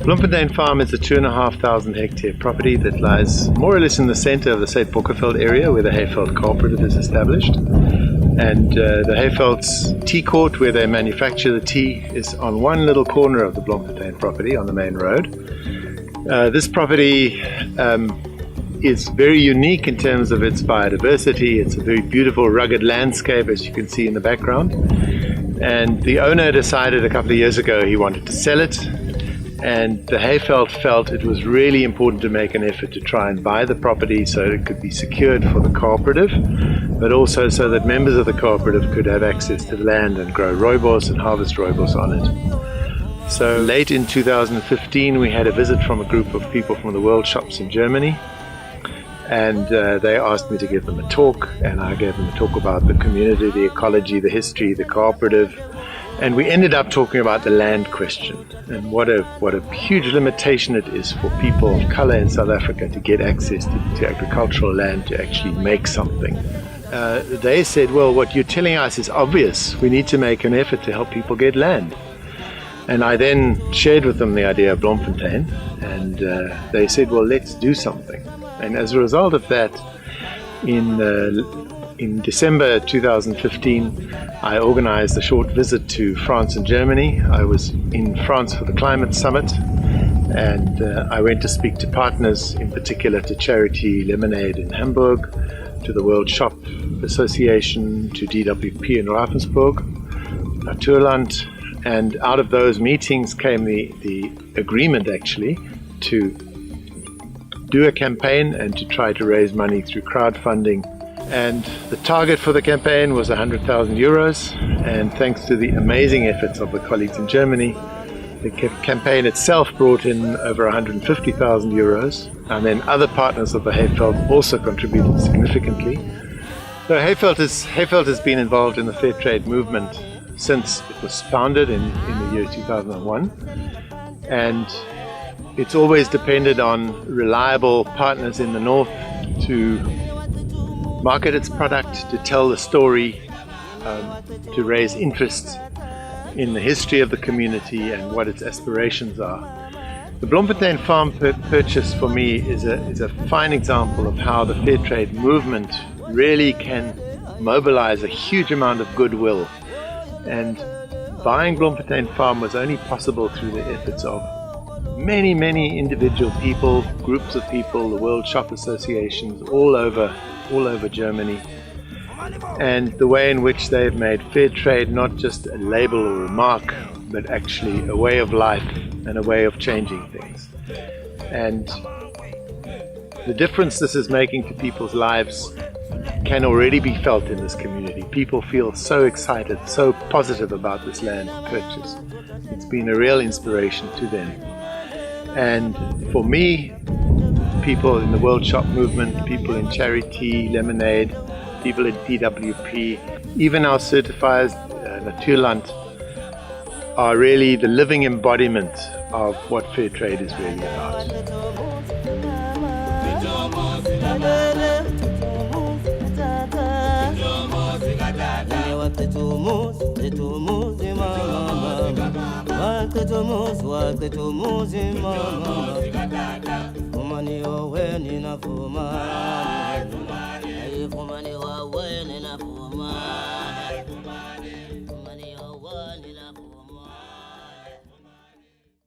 Bloemfontein Farm is a 2,500 hectare property that lies more or less in the center of the St. Bokkerveld area where the Heiveld Cooperative is established. And the Heiveld's tea court where they manufacture the tea is on one little corner of the Bloemfontein property on the main road. This property is very unique in terms of its biodiversity. It's a very beautiful rugged landscape, as you can see in the background. And the owner decided a couple of years ago he wanted to sell it. And the Heiveld felt it was really important to make an effort to try and buy the property so it could be secured for the cooperative, but also so that members of the cooperative could have access to the land and grow rooibos and harvest rooibos on it. So late in 2015 we had a visit from a group of people from the World Shops in Germany, and they asked me to give them a talk, and I gave them a talk about the community, the ecology, the history, the cooperative. And we ended up talking about the land question and what a huge limitation it is for people of color in South Africa to get access to agricultural land to actually make something. They said, well, what you're telling us is obvious. We need to make an effort to help people get land. And I then shared with them the idea of Bloemfontein, and they said, well, let's do something. And as a result of that, in December 2015, I organized a short visit to France and Germany. I was in France for the climate summit, and I went to speak to partners, in particular to ChariTea Lemonaid in Hamburg, to the World Shop Association, to DWP in Ravensburg, Natuurland, and out of those meetings came the agreement actually to do a campaign and to try to raise money through crowdfunding. And the target for the campaign was 100,000 euros, and thanks to the amazing efforts of the colleagues in Germany, the campaign itself brought in over 150,000 euros, and then other partners of the Heiveld also contributed significantly. So Heiveld has been involved in the fair trade movement since it was founded in the year 2001, and it's always depended on reliable partners in the north to market its product, to tell the story, to raise interest in the history of the community and what its aspirations are. The Bloemfontein Farm purchase for me is a fine example of how the fair trade movement really can mobilize a huge amount of goodwill. And buying Bloemfontein Farm was only possible through the efforts of many individual people, groups of people, the World Shop Associations all over Germany, and the way in which they've made fair trade not just a label or a mark, but actually a way of life and a way of changing things. And the difference this is making to people's lives can already be felt in this community. People feel so excited, so positive about this land purchase. It's been a real inspiration to them. And for me, people in the World Shop movement, people in ChariTea, Lemonaid, people at DWP, even our certifiers, Natuurland, are really the living embodiment of what fair trade is really about. Fumani wa weni na fuma